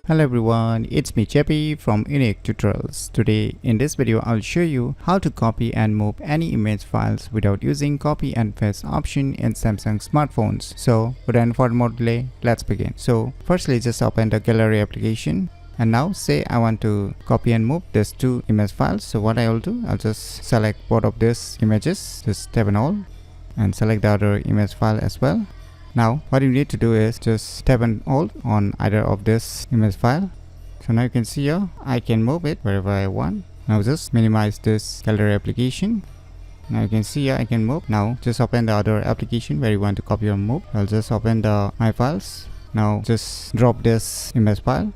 Hello everyone, it's me JP from UniqueTutorials. Today in this video I'll show you how to copy and move any image files without using copy and paste option in Samsung smartphones. So without further more delay, let's begin. So firstly just open the gallery application. And now say I want to copy and move these two image files. So what I'll do, I'll just select both of these images, just tap on all and select the other image file as well. Now what you need to do is just tap and hold on either of this image file. So now you can see here I can move it wherever I want. Now just minimize this gallery application. Now you can see here I can move. Now just open the other application where you want to copy or move. I'll just open the my files. Now just drop this image file.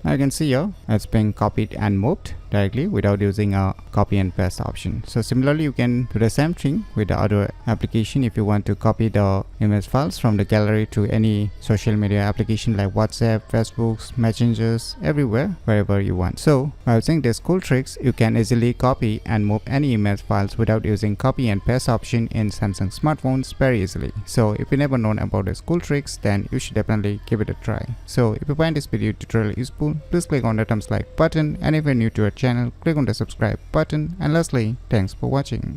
Now you can see here it's being copied and moved directly without using a copy and paste option. So similarly you can do the same thing with the other application if you want to copy the image files from the gallery to any social media application like WhatsApp, Facebook, Messengers, everywhere, wherever you want. So by using these cool tricks you can easily copy and move any image files without using copy and paste option in Samsung smartphones very easily. So if you never known about these cool tricks, then you should definitely give it a try. So if you find this video tutorial useful, please click on the thumbs like button, and if you're new to our channel, click on the subscribe button, and lastly, thanks for watching.